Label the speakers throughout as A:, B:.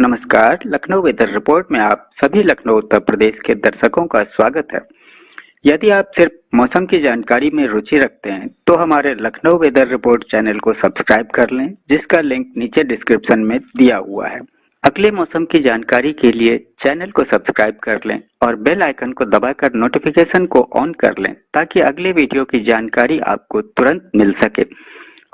A: नमस्कार। Lucknow weather report में आप सभी लखनऊ उत्तर प्रदेश के दर्शकों का स्वागत है। यदि आप सिर्फ मौसम की जानकारी में रुचि रखते हैं तो हमारे लखनऊ वेदर रिपोर्ट चैनल को सब्सक्राइब कर लें, जिसका लिंक नीचे डिस्क्रिप्शन में दिया हुआ है। अगले मौसम की जानकारी के लिए चैनल को सब्सक्राइब कर लें और बेल आइकन को दबाकर नोटिफिकेशन को ऑन कर लें ताकि अगले वीडियो की जानकारी आपको तुरंत मिल सके।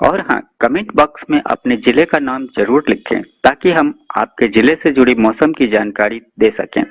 A: और हाँ, कमेंट बॉक्स में अपने जिले का नाम जरूर लिखें ताकि हम आपके जिले से जुड़ी मौसम की जानकारी दे सकें।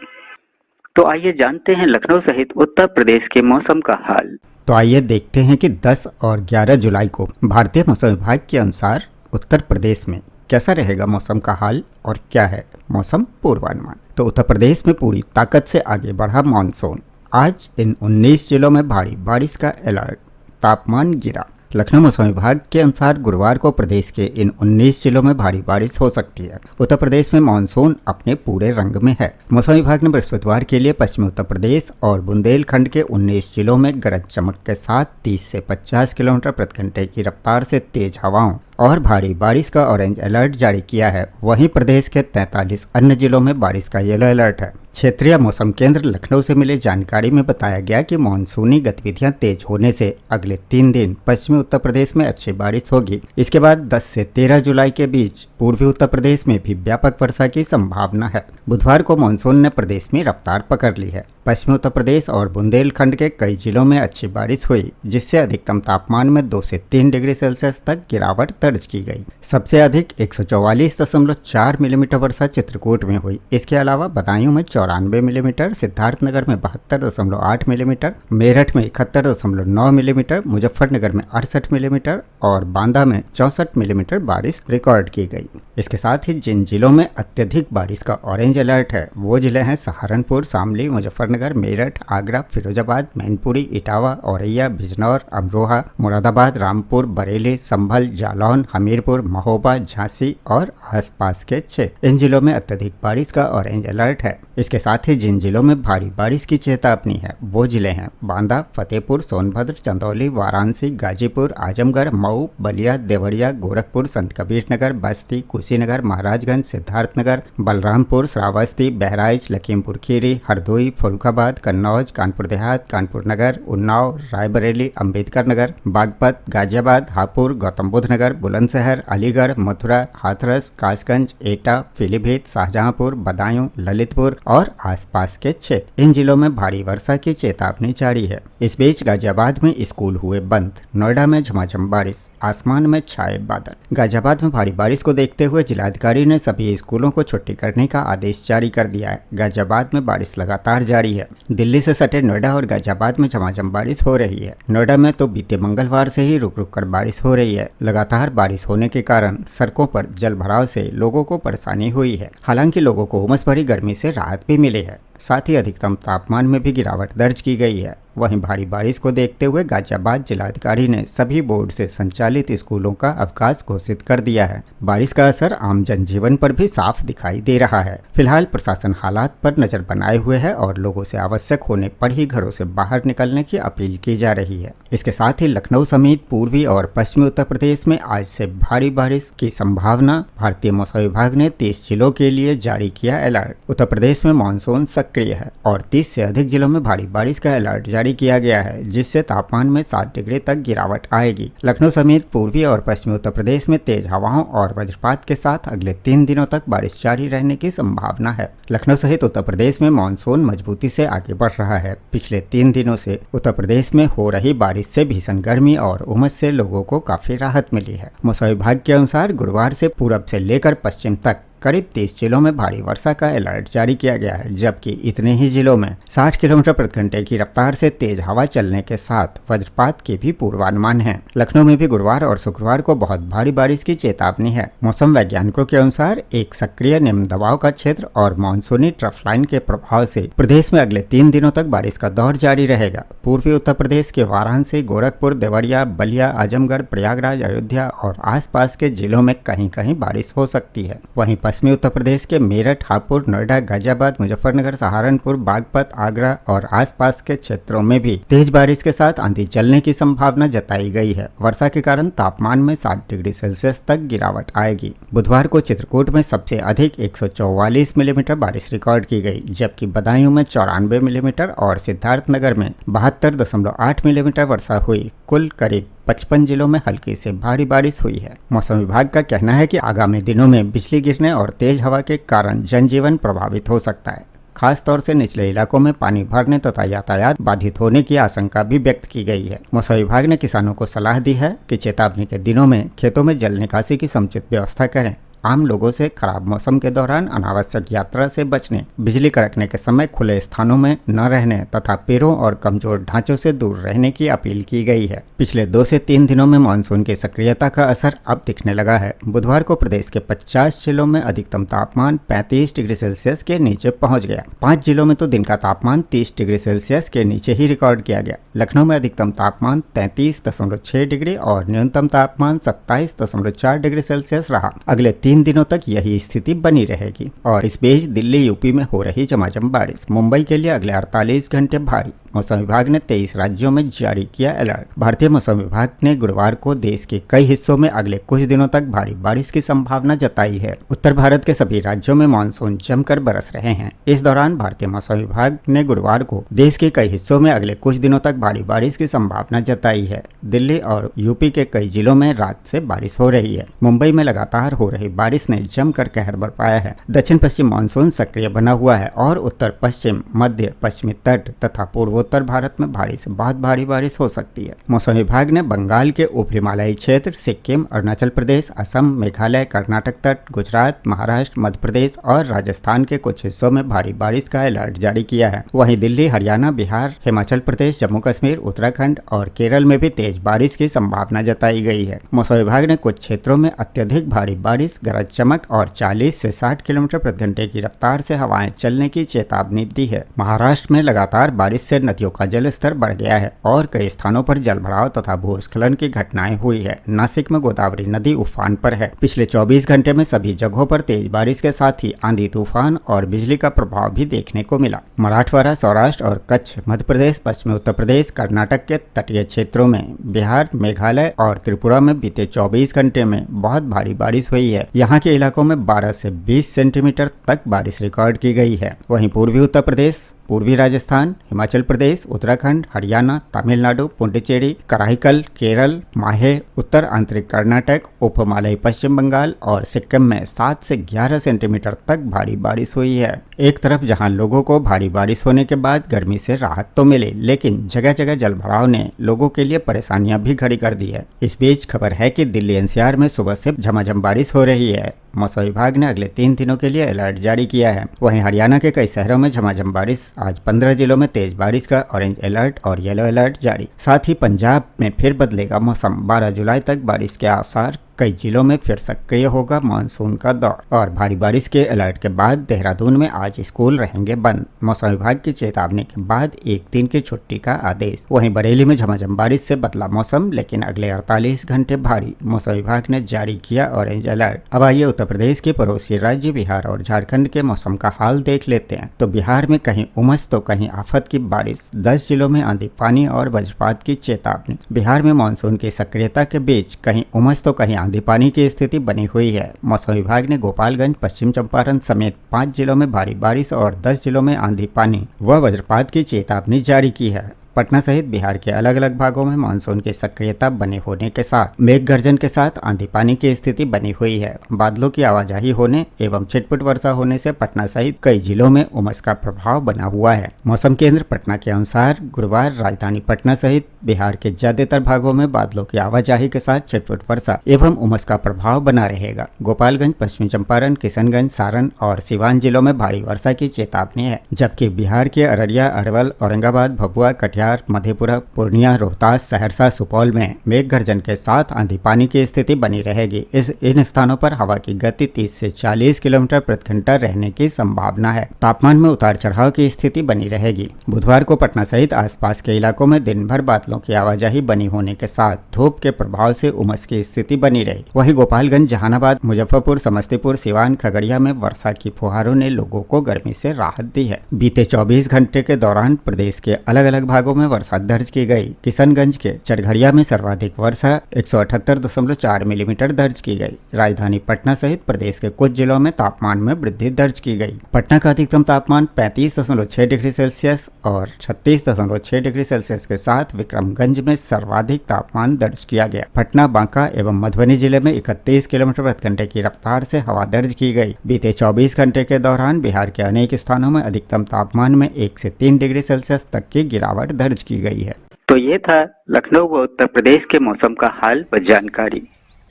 A: तो आइए जानते हैं लखनऊ सहित उत्तर प्रदेश के मौसम का हाल।
B: तो आइए देखते हैं कि 10 और 11 जुलाई को भारतीय मौसम विभाग के अनुसार उत्तर प्रदेश में कैसा रहेगा मौसम का हाल और क्या है मौसम पूर्वानुमान। तो उत्तर प्रदेश में पूरी ताकत से आगे बढ़ा मानसून। आज इन 19 जिलों में भारी बारिश का अलर्ट, तापमान गिरा। लखनऊ मौसम विभाग के अनुसार गुरुवार को प्रदेश के इन 19 जिलों में भारी बारिश हो सकती है। उत्तर प्रदेश में मानसून अपने पूरे रंग में है। मौसम विभाग ने बृहस्पतिवार के लिए पश्चिमी उत्तर प्रदेश और बुंदेलखंड के 19 जिलों में गरज चमक के साथ 30 से 50 किलोमीटर प्रति घंटे की रफ्तार से तेज हवाओं और भारी बारिश का ऑरेंज अलर्ट जारी किया है। वहीं प्रदेश के 43 अन्य जिलों में बारिश का येलो अलर्ट है। क्षेत्रीय मौसम केंद्र लखनऊ से मिली जानकारी में बताया गया कि मानसूनी गतिविधियां तेज होने से अगले 3 दिन पश्चिमी उत्तर प्रदेश में अच्छी बारिश होगी। इसके बाद 10 से 13 जुलाई के बीच पूर्वी उत्तर प्रदेश में भी व्यापक वर्षा की संभावना है। बुधवार को मानसून ने प्रदेश में रफ्तार पकड़ ली है। पश्चिमी उत्तर प्रदेश और बुंदेलखंड के कई जिलों में अच्छी बारिश हुई, जिससे अधिकतम तापमान में 2 से 3 डिग्री सेल्सियस तक गिरावट दर्ज की गई। सबसे अधिक 144.4 मिलीमीटर वर्षा चित्रकूट में हुई। इसके अलावा बदायूं में 94 मिलीमीटर, सिद्धार्थनगर में 72.8 मिलीमीटर, मेरठ में 71.9 मिलीमीटर, मुजफ्फरनगर में 68 मिलीमीटर और बांदा में 64 मिलीमीटर बारिश रिकॉर्ड की गई। इसके साथ ही जिन जिलों में अत्यधिक बारिश का ऑरेंज अलर्ट है वो जिले हैं सहारनपुर, शामली, मुजफ्फरनगर, मेरठ, आगरा, फिरोजाबाद, मैनपुरी, इटावा, औरैया, बिजनौर, अमरोहा, मुरादाबाद, रामपुर, बरेली, संभल, जालौन, हमीरपुर, महोबा, झांसी और आसपास के क्षेत्र। इन जिलों में अत्यधिक बारिश का ऑरेंज अलर्ट है। इसके साथ ही जिन जिलों में भारी बारिश की चेतावनी है वो जिले हैं बांदा, फतेहपुर, सोनभद्र, चंदौली, वाराणसी, गाजीपुर, आजमगढ़, मऊ, बलिया, देवरिया, गोरखपुर, संत कबीर नगर, बस्ती, कुशीनगर, महाराजगंज, सिद्धार्थनगर, बलरामपुर, श्रावस्ती, बहराइच, लखीमपुर खीरी, हरदोई, फर्रुखाबाद, कन्नौज, कानपुर देहात, कानपुर नगर, उन्नाव, रायबरेली, अंबेडकर नगर, बागपत, गाजियाबाद, हापुड़, गौतम बुद्ध नगर, बुलंदशहर, अलीगढ़, मथुरा, हाथरस, कासगंज, एटा, पीलीभीत, शाहजहांपुर, बदायूं, ललितपुर और आसपास के क्षेत्र। इन जिलों में भारी वर्षा की चेतावनी जारी है। इस बीच गाजियाबाद में स्कूल हुए बंद, नोएडा में झमाझम बारिश, आसमान में छाए बादल। गाजियाबाद में भारी बारिश को देखते हुए जिलाधिकारी ने सभी स्कूलों को छुट्टी करने का आदेश जारी कर दिया है। गाजियाबाद में बारिश लगातार जारी है। दिल्ली से सटे नोएडा और गाजियाबाद में झमाझम बारिश हो रही है। नोएडा में तो बीते मंगलवार से ही रुक रुक कर बारिश हो रही है। लगातार बारिश होने के कारण सड़कों पर जल भराव से लोगों को परेशानी हुई है। हालांकि लोगों को उमस भरी गर्मी से राहत भी मिली है। साथ ही अधिकतम तापमान में भी गिरावट दर्ज की गई है। वहीं भारी बारिश को देखते हुए गाजियाबाद जिलाधिकारी ने सभी बोर्ड से संचालित स्कूलों का अवकाश घोषित कर दिया है। बारिश का असर आम जनजीवन पर भी साफ दिखाई दे रहा है। फिलहाल प्रशासन हालात पर नजर बनाए हुए है और लोगों से आवश्यक होने पर ही घरों से बाहर निकलने की अपील की जा रही है। इसके साथ ही लखनऊ समेत पूर्वी और पश्चिमी उत्तर प्रदेश में आज से भारी बारिश की संभावना। भारतीय मौसम विभाग ने 30 जिलों के लिए जारी किया अलर्ट। उत्तर प्रदेश में मानसून सक्रिय है और 30 से अधिक जिलों में भारी बारिश का अलर्ट जारी किया गया है, जिससे तापमान में 7 डिग्री तक गिरावट आएगी। लखनऊ समेत पूर्वी और पश्चिमी उत्तर प्रदेश में तेज हवाओं और वज्रपात के साथ अगले 3 दिनों तक बारिश जारी रहने की संभावना है। लखनऊ सहित उत्तर प्रदेश में मानसून मजबूती से आगे बढ़ रहा है। पिछले 3 दिनों से उत्तर प्रदेश में हो रही बारिश से भीषण गर्मी और उमस से लोगों को काफी राहत मिली है। मौसम विभाग के अनुसार गुरुवार से पूरब से लेकर पश्चिम तक करीब 30 जिलों में भारी वर्षा का अलर्ट जारी किया गया है, जबकि इतने ही जिलों में 60 किलोमीटर प्रति घंटे की रफ्तार से तेज हवा चलने के साथ वज्रपात के भी पूर्वानुमान है। लखनऊ में भी गुरुवार और शुक्रवार को बहुत भारी बारिश की चेतावनी है। मौसम वैज्ञानिकों के अनुसार एक सक्रिय निम्न दबाव का क्षेत्र और मानसूनी ट्रफ लाइन के प्रभाव से प्रदेश में अगले 3 दिनों तक बारिश का दौर जारी रहेगा। पूर्वी उत्तर प्रदेश के वाराणसी, गोरखपुर, देवरिया, बलिया, आजमगढ़, प्रयागराज, अयोध्या और आसपास के जिलों में कहीं कहीं बारिश हो सकती है। वहीं पश्चिमी उत्तर प्रदेश के मेरठ, हापुड़, नोएडा, गाजियाबाद, मुजफ्फरनगर, सहारनपुर, बागपत, आगरा और आसपास के क्षेत्रों में भी तेज बारिश के साथ आंधी चलने की संभावना जताई गई है। वर्षा के कारण तापमान में 60 डिग्री सेल्सियस तक गिरावट आएगी। बुधवार को चित्रकूट में सबसे अधिक 144 मिलीमीटर बारिश रिकॉर्ड की गई, जबकि बदायूं में 94 मिलीमीटर और सिद्धार्थनगर में 72.8 मिलीमीटर वर्षा हुई। कुल करीब 55 जिलों में हल्की से भारी बारिश हुई है। मौसम विभाग का कहना है कि आगामी दिनों में बिजली गिरने और तेज हवा के कारण जनजीवन प्रभावित हो सकता है। खास तौर से निचले इलाकों में पानी भरने तथा यातायात बाधित होने की आशंका भी व्यक्त की गई है। मौसम विभाग ने किसानों को सलाह दी है कि चेतावनी के दिनों में खेतों में जल निकासी की समुचित व्यवस्था करें। आम लोगों से खराब मौसम के दौरान अनावश्यक यात्रा से बचने, बिजली कड़कने के समय खुले स्थानों में न रहने तथा पेड़ों और कमजोर ढांचों से दूर रहने की अपील की गई है। पिछले 2 से 3 दिनों में मानसून की सक्रियता का असर अब दिखने लगा है। बुधवार को प्रदेश के 50 जिलों में अधिकतम तापमान 35 डिग्री सेल्सियस के नीचे पहुंच गया। 5 जिलों में तो दिन का तापमान 30 डिग्री सेल्सियस के नीचे ही रिकॉर्ड किया गया। लखनऊ में अधिकतम तापमान 33.6 डिग्री और न्यूनतम तापमान 27.4 डिग्री सेल्सियस रहा। अगले 3 दिनों तक यही स्थिति बनी रहेगी। और इस बीच दिल्ली, यूपी में हो रही झमाझम बारिश। मुंबई के लिए अगले 48 घंटे भारी। मौसम विभाग ने 23 राज्यों में जारी किया अलर्ट। भारतीय मौसम विभाग ने गुरुवार को देश के कई हिस्सों में अगले कुछ दिनों तक भारी बारिश की संभावना जताई है। उत्तर भारत के सभी राज्यों में मानसून जमकर बरस रहे हैं। इस दौरान भारतीय मौसम विभाग ने गुरुवार को देश के कई हिस्सों में अगले कुछ दिनों तक भारी बारिश की संभावना जताई है। दिल्ली और यूपी के कई जिलों में रात से बारिश हो रही है। मुंबई में लगातार हो रही बारिश ने जमकर कहर बरपाया है। दक्षिण पश्चिम मानसून सक्रिय बना हुआ है और उत्तर पश्चिम, मध्य पश्चिमी तट तथा पूर्वोत्तर भारत में भारी से बहुत भारी बारिश हो सकती है। मौसम विभाग ने बंगाल के ऊपरी हिमालयी क्षेत्र, सिक्किम, अरुणाचल प्रदेश, असम, मेघालय, कर्नाटक तट, गुजरात, महाराष्ट्र, मध्य प्रदेश और राजस्थान के कुछ हिस्सों में भारी बारिश का अलर्ट जारी किया है। वहीं दिल्ली, हरियाणा, बिहार, हिमाचल प्रदेश, जम्मू कश्मीर, उत्तराखंड और केरल में भी तेज बारिश की संभावना जताई गई है। मौसम विभाग ने कुछ क्षेत्रों में अत्यधिक भारी बारिश, गरज चमक और 40 से 60 किलोमीटर प्रति घंटे की रफ्तार से हवाएं चलने की चेतावनी दी है। महाराष्ट्र में लगातार बारिश से नदियों का जल स्तर बढ़ गया है और कई स्थानों पर जलभराव तथा भूस्खलन की घटनाएं हुई है। नासिक में गोदावरी नदी उफान पर है। पिछले 24 घंटे में सभी जगहों पर तेज बारिश के साथ ही आंधी, तूफान और बिजली का प्रभाव भी देखने को मिला। मराठवाड़ा, सौराष्ट्र और कच्छ, मध्य प्रदेश, पश्चिमी उत्तर प्रदेश, कर्नाटक के तटीय क्षेत्रों में, बिहार, मेघालय और त्रिपुरा में बीते 24 घंटे में बहुत भारी बारिश हुई है। यहाँ के इलाकों में 12 से 20 सेंटीमीटर तक बारिश रिकॉर्ड की गई है। वहीं पूर्वी उत्तर प्रदेश, पूर्वी राजस्थान, हिमाचल प्रदेश, उत्तराखंड, हरियाणा, तमिलनाडु, पुडुचेरी, कराईकल, केरल, माहे, उत्तर आंतरिक कर्नाटक, उप हिमालयी पश्चिम बंगाल और सिक्किम में 7 से 11 सेंटीमीटर तक भारी बारिश हुई है। एक तरफ जहां लोगों को भारी बारिश होने के बाद गर्मी से राहत तो मिली, लेकिन जगह जगह जलभराव ने लोगों के लिए परेशानियां भी खड़ी कर दी है। इस बीच खबर है कि दिल्ली एनसीआर में सुबह से झमाझम बारिश हो रही है। मौसम विभाग ने अगले 3 दिनों के लिए अलर्ट जारी किया है। वहीं हरियाणा के कई शहरों में झमाझम बारिश। आज 15 जिलों में तेज बारिश का ऑरेंज अलर्ट और येलो अलर्ट जारी। साथ ही पंजाब में फिर बदलेगा मौसम। 12 जुलाई तक बारिश के आसार। कई जिलों में फिर सक्रिय होगा मानसून का दौर। और भारी बारिश के अलर्ट के बाद देहरादून में आज स्कूल रहेंगे बंद। मौसम विभाग की चेतावनी के बाद 1 दिन की छुट्टी का आदेश। वहीं बरेली में झमाझम बारिश से बदला मौसम, लेकिन अगले 48 घंटे भारी। मौसम विभाग ने जारी किया ऑरेंज अलर्ट। अब आइए उत्तर प्रदेश के पड़ोसी राज्य बिहार और झारखंड के मौसम का हाल देख लेते हैं। तो बिहार में कहीं उमस तो कहीं आफत की बारिश। 10 जिलों में आंधी, पानी और वज्रपात की चेतावनी। बिहार में मानसून की सक्रियता के बीच कहीं उमस तो कहीं आंधी पानी की स्थिति बनी हुई है। मौसम विभाग ने गोपालगंज, पश्चिम चंपारण समेत 5 जिलों में भारी बारिश और 10 जिलों में आंधी, पानी व वज्रपात की चेतावनी जारी की है। पटना सहित बिहार के अलग अलग भागों में मानसून की सक्रियता बने होने के साथ मेघ गर्जन के साथ आंधी पानी की स्थिति बनी हुई है। बादलों की आवाजाही होने एवं छिटपुट वर्षा होने से पटना सहित कई जिलों में उमस का प्रभाव बना हुआ है। मौसम केंद्र पटना के अनुसार गुरुवार राजधानी पटना सहित बिहार के ज्यादातर भागों में बादलों की आवाजाही के साथ छिटपुट वर्षा एवं उमस का प्रभाव बना रहेगा। गोपालगंज, पश्चिमी चंपारण, किशनगंज, सारण और सिवान जिलों में भारी वर्षा की चेतावनी है, जबकि बिहार के अररिया, अरवल, औरंगाबाद, भभुआ, कटिहार कटिहार, मधेपुरा, पूर्णिया, रोहतास, सहरसा, सुपौल में मेघ गर्जन के साथ आंधी पानी की स्थिति बनी रहेगी। इन स्थानों पर हवा की गति 30 से 40 किलोमीटर प्रति घंटा रहने की संभावना है। तापमान में उतार चढ़ाव की स्थिति बनी रहेगी। बुधवार को पटना सहित आसपास के इलाकों में दिन भर बादलों की आवाजाही बनी होने के साथ धूप के प्रभाव से उमस की स्थिति बनी रही। वहीं गोपालगंज, जहानाबाद, मुजफ्फरपुर, समस्तीपुर, सिवान, खगड़िया में वर्षा की फुहारों ने लोगों को गर्मी से राहत दी है। बीते 24 घंटे के दौरान प्रदेश के अलग अलग भागों में वर्षा दर्ज की गई। किशनगंज के चरघड़िया में सर्वाधिक वर्षा 178.4 मिलीमीटर दर्ज की गई। राजधानी पटना सहित प्रदेश के कुछ जिलों में तापमान में वृद्धि दर्ज की गई। पटना का अधिकतम तापमान 35.6 डिग्री सेल्सियस और 36.6 डिग्री सेल्सियस के साथ विक्रमगंज में सर्वाधिक तापमान दर्ज किया गया। पटना, बांका एवं मधुबनी जिले में 31 किलोमीटर प्रति घंटे की रफ्तार से हवा दर्ज की गई। बीते 24 घंटे के दौरान बिहार के अनेक स्थानों में अधिकतम तापमान में 1 से 3 डिग्री सेल्सियस तक की गिरावट दर्ज की गई है।
A: तो ये था लखनऊ व उत्तर प्रदेश के मौसम का हाल व जानकारी।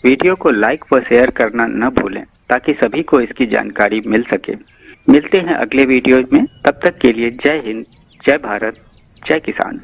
A: वीडियो को लाइक व शेयर करना न भूलें ताकि सभी को इसकी जानकारी मिल सके। मिलते हैं अगले वीडियो में, तब तक के लिए जय हिंद, जय भारत, जय किसान।